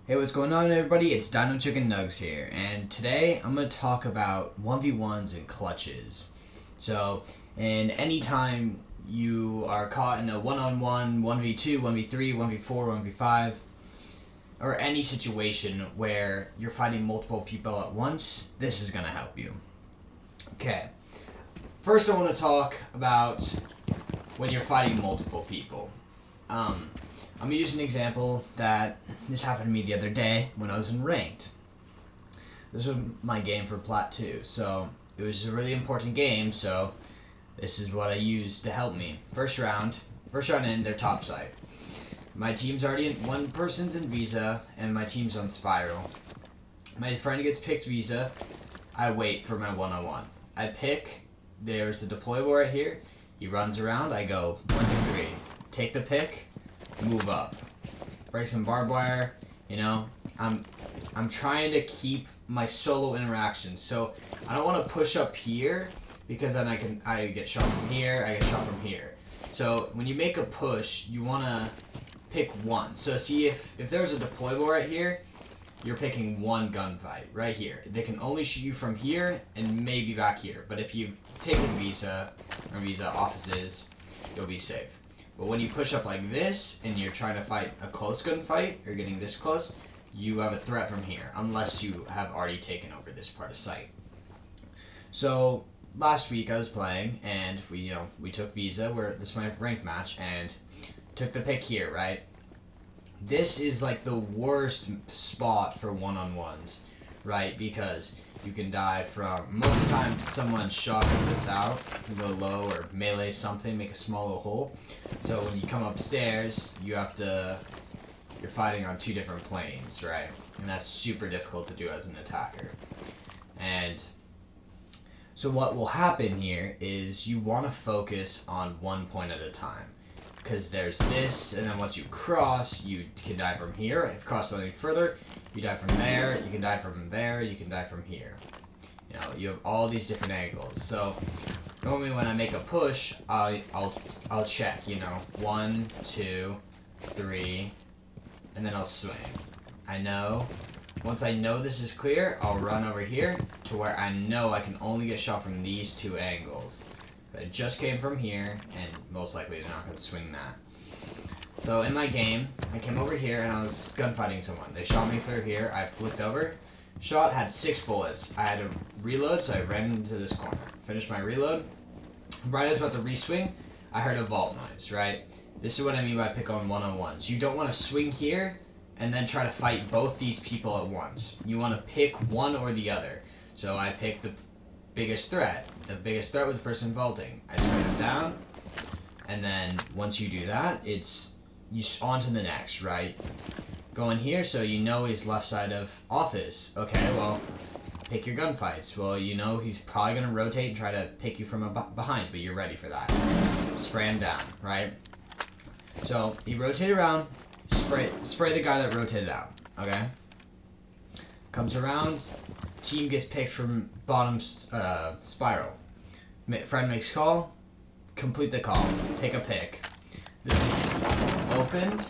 Hey, what's going on, everybody? It's Dino Chicken Nugs here, and today I'm going to talk about 1v1s and clutches. So, and anytime you are caught in a one-on-one, 1v2, 1v3, 1v4, 1v5, or any situation where you're fighting multiple people at once, this is going to help you. Okay, first I want to talk about when you're fighting multiple people. I'm going to use an example that this happened to me the other day when I was in Ranked. This was my game for Plat 2, so it was a really important game, so this is what I used to help me. First round in, they're topside. My team's already in, one person's in Visa, and my team's on Spiral. My friend gets picked Visa, I wait for my one-on-one. I pick, there's a deployable right here, he runs around, I go 1, 2, 3, take the pick, move up, break some barbed wire. You know, I'm trying to keep my solo interactions, so I don't want to push up here because then I get shot from here, I get shot from here. So when you make a push, you want to pick one. So see, if there's a deployable right here, you're picking one gunfight right here. They can only shoot you from here and maybe back here, but if you've taken Visa or Visa offices, you'll be safe. But when you push up like this, and you're trying to fight a close gunfight, or getting this close, you have a threat from here, unless you have already taken over this part of site. So, last week I was playing, and we took Visa, this is my ranked match, and took the pick here, right? This is like the worst spot for one-on-ones, right? Because you can die from, most of the time someone shot this out, go low or melee something, make a small little hole. So when you come upstairs, you're fighting on two different planes, right? And that's super difficult to do as an attacker. And so what will happen here is you want to focus on one point at a time. Because there's this, and then once you cross, you can die from here. If you cross any further, you die from there, you can die from there, you can die from here. You know, you have all these different angles. So normally when I make a push, I'll check, 1, 2, 3, and then I'll swing. Once I know this is clear, I'll run over here to where I know I can only get shot from these two angles. It just came from here, and most likely they're not going to swing that. So in my game, I came over here and I was gunfighting someone. They shot me through here, I flicked over, shot, had 6 bullets. I had to reload, so I ran into this corner. Finished my reload. Right as I was about to re-swing, I heard a vault noise, right? This is what I mean by pick on one-on-ones. You don't want to swing here and then try to fight both these people at once. You want to pick one or the other. So I picked the biggest threat. The biggest threat was the person vaulting. I sprayed him down, and then once you do that, it's on to the next, right? Go in here so you know he's left side of office. Okay, well, pick your gunfights. Well, you know he's probably going to rotate and try to pick you from behind, but you're ready for that. Spray him down, right? So he rotated around, spray the guy that rotated out, okay? Comes around, team gets picked from bottom spiral. Friend makes call, complete the call, take a pick. This one opened.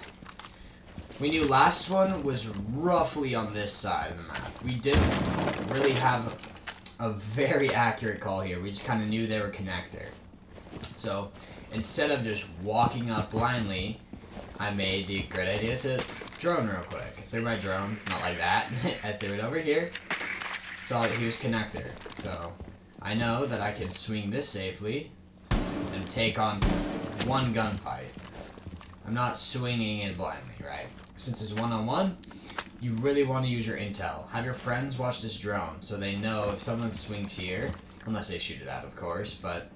We knew last one was roughly on this side of the map. We didn't really have a very accurate call here. We just kind of knew they were connector. So instead of just walking up blindly, I made the great idea to drone real quick. I threw my drone, not like that. I threw it over here. Saw that he was connector, so I know that I can swing this safely and take on one gunfight. I'm not swinging it blindly, right? Since it's one-on-one, you really want to use your intel. Have your friends watch this drone so they know if someone swings here, unless they shoot it out, of course, but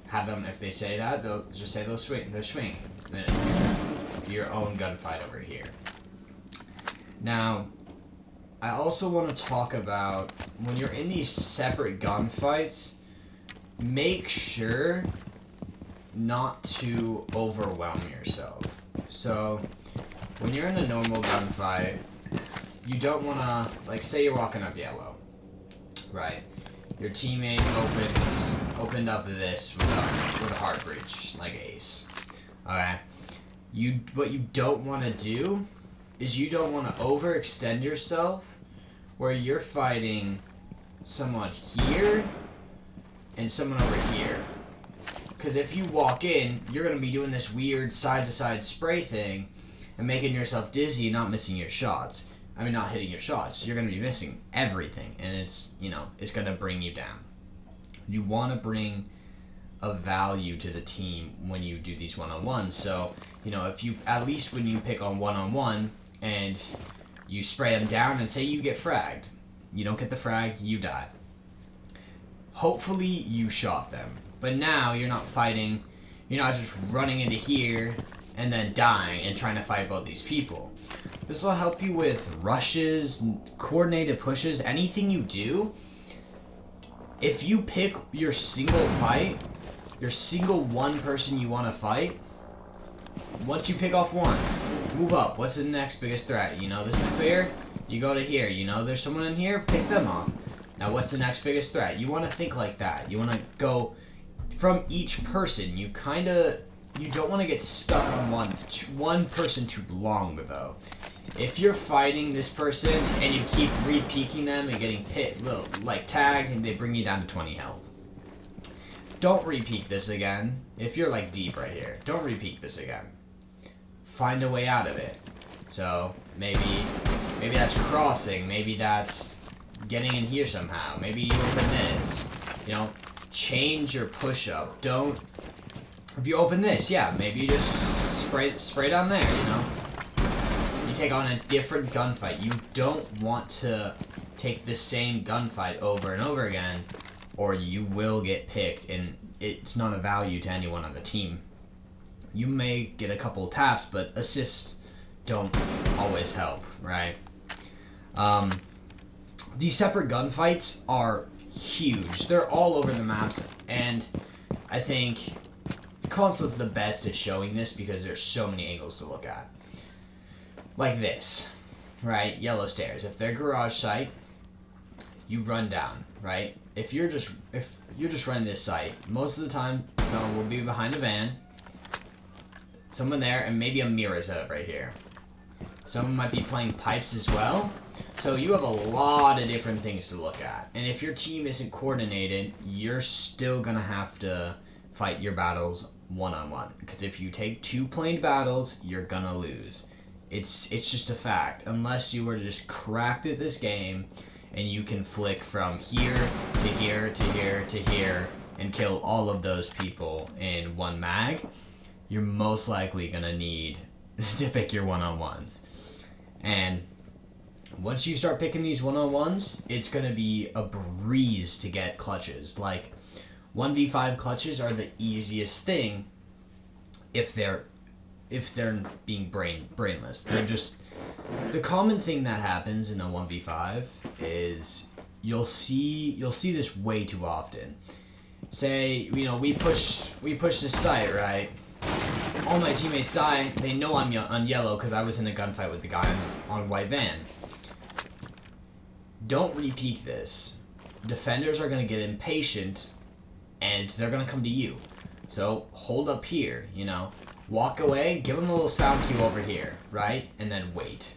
have them, if they say that, they'll just say they're swinging. Then your own gunfight over here. Now, I also want to talk about when you're in these separate gunfights, make sure not to overwhelm yourself. So when you're in a normal gunfight, you don't want to, like, say you're walking up yellow, right? Your teammate opened up this with a hard breach, like Ace. Okay. What you don't want to do is you don't want to overextend yourself where you're fighting someone here and someone over here. Because if you walk in, you're going to be doing this weird side-to-side spray thing and making yourself dizzy and not missing your shots. I mean, not hitting your shots. You're going to be missing everything, and it's, you know, it's going to bring you down. You want to bring a value to the team when you do these one-on-ones. So, you know, if you, at least when you pick on one-on-one and you spray them down and say you get fragged, you don't get the frag, you die. Hopefully you shot them. But now you're not fighting, you're not just running into here and then dying and trying to fight both these people. This will help you with rushes, coordinated pushes, anything you do. If you pick your single fight, your single one person you want to fight, once you pick off one, move up. What's the next biggest threat? You know, this is clear, you go to here. You know, there's someone in here, pick them off. Now, what's the next biggest threat? You want to think like that. You want to go from each person. You don't want to get stuck on one person too long, though. If you're fighting this person and you keep re-peeking them and getting like tagged, and they bring you down to 20 health. Don't re-peek this again. If you're like deep right here, don't re-peek this again. Find a way out of it. So maybe that's crossing. Maybe that's getting in here somehow. Maybe you open this. You know, change your push-up. Don't. If you open this, yeah, maybe you just spray down there. You know, you take on a different gunfight. You don't want to take the same gunfight over and over again, or you will get picked, and it's not a value to anyone on the team. You may get a couple taps, but assists don't always help, right? These separate gunfights are huge. They're all over the maps, and I think console's the best at showing this because there's so many angles to look at. Like this, right? Yellow stairs. If they're garage site, you run down, right? If you're just running this site, most of the time someone will be behind a van, someone there, and maybe a mirror set up right here. Someone might be playing pipes as well. So you have a lot of different things to look at. And if your team isn't coordinated, you're still going to have to fight your battles one-on-one. Because if you take two planed battles, you're going to lose. It's just a fact. Unless you were just cracked at this game and you can flick from here to here to here to here and kill all of those people in one mag, you're most likely going to need to pick your one-on-ones. And once you start picking these one-on-ones, it's going to be a breeze to get clutches. Like, 1v5 clutches are the easiest thing if they're being brainless. They're just, the common thing that happens in a 1v5 is you'll see this way too often. Say, you know, we push this site, right? All my teammates die. They know I'm on yellow because I was in a gunfight with the guy on white van. Don't re-peek this. Defenders are going to get impatient and they're going to come to you. So hold up here, you know. Walk away, give them a little sound cue over here, right? And then wait.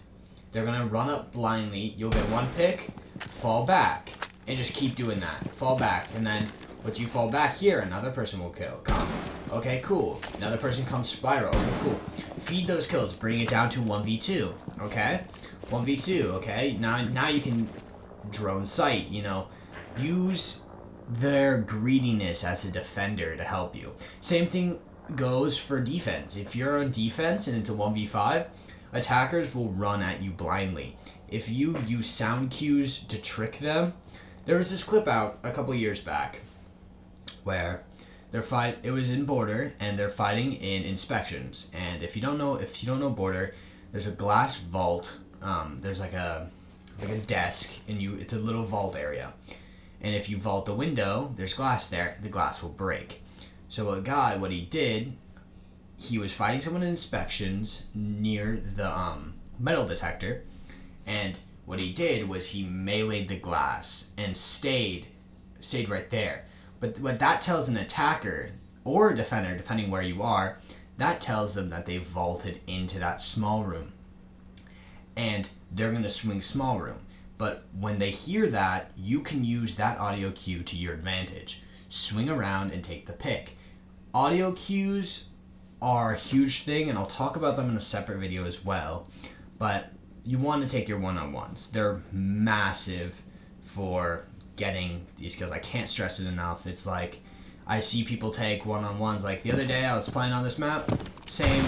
They're going to run up blindly. You'll get one pick, fall back, and just keep doing that. Fall back, and then once you fall back here, another person will come. Okay, cool. Another person comes spiral. Okay, cool. Feed those kills. Bring it down to 1v2. Okay? 1v2, okay? Now you can drone sight, you know. Use their greediness as a defender to help you. Same thing goes for defense. If you're on defense and it's a 1v5, attackers will run at you blindly. If you use sound cues to trick them, there was this clip out a couple years back where it was in border and they're fighting in inspections. And if you don't know border, there's a glass vault. There's like a desk, and it's a little vault area. And if you vault the window, there's glass there. The glass will break. So what he did, he was fighting someone in inspections near the metal detector, and what he did was he meleeed the glass and stayed right there. But what that tells an attacker or a defender, depending where you are, that tells them that they vaulted into that small room. and they're going to swing small room. But when they hear that, you can use that audio cue to your advantage. Swing around and take the pick. Audio cues are a huge thing, and I'll talk about them in a separate video as well. But you want to take your one-on-ones. They're massive for getting these kills. I can't stress it enough. It's like I see people take one-on-ones. Like the other day I was playing on this map, same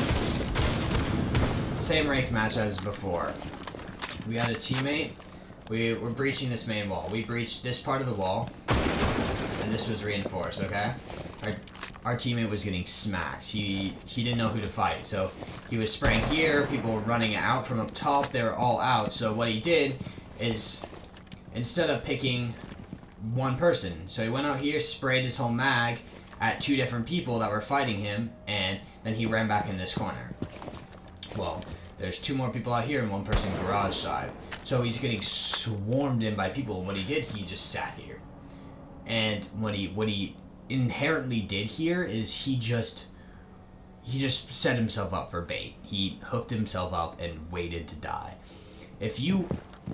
ranked match as before. We had a teammate. We were breaching this main wall. We breached this part of the wall, and this was reinforced, okay? Our teammate was getting smacked. He didn't know who to fight, so he was spraying here. People were running out from up top. They were all out. So what he did is, instead of picking one person, so he went out here, sprayed his whole mag at 2 different people that were fighting him, and then he ran back in this corner. Well, there's 2 more people out here and 1 person garage side. So he's getting swarmed in by people, and what he did, he just sat here. And what he inherently did here is he just set himself up for bait. He hooked himself up and waited to die. If you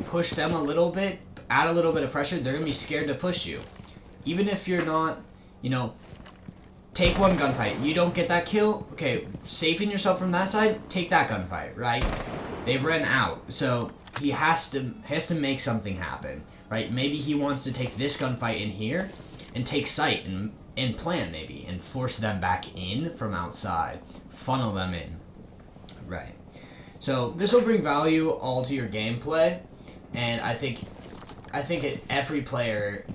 push them a little bit, add a little bit of pressure, they're gonna be scared to push you. Even if you're not, take one gunfight. You don't get that kill, okay, safing yourself from that side, take that gunfight, right? They ran out, so he has to make something happen, right? Maybe he wants to take this gunfight in here and take sight and plan maybe, and force them back in from outside, funnel them in, right? So this will bring value all to your gameplay, and I think every player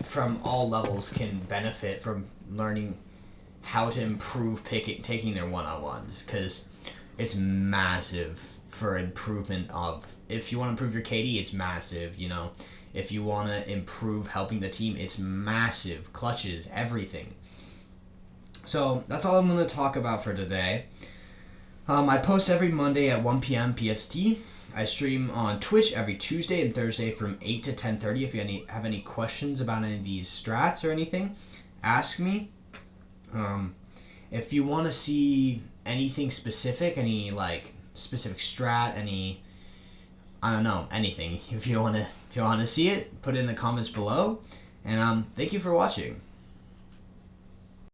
from all levels can benefit from learning how to improve taking their one-on-ones, because it's massive for improvement of, if you want to improve your KD, it's massive, if you want to improve helping the team, it's massive. Clutches, everything. So that's all I'm going to talk about for today. I post every Monday at 1 p.m. PST. I stream on Twitch every Tuesday and Thursday from 8 to 10:30. If you have any questions about any of these strats or anything, ask me. If you want to see anything specific, any specific strat, any, I don't know, anything. If you want to see it, put it in the comments below. And thank you for watching.